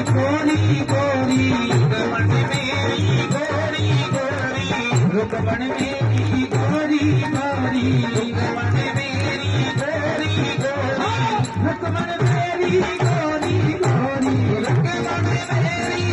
गोरी गोरी रुकमण मेरी गोरी गोरी रुकमण मेरी गोरी गोरी रुकमण मेरी गोरी गोरी रुकमण मेरी गोरी गोरी रुकमण मेरी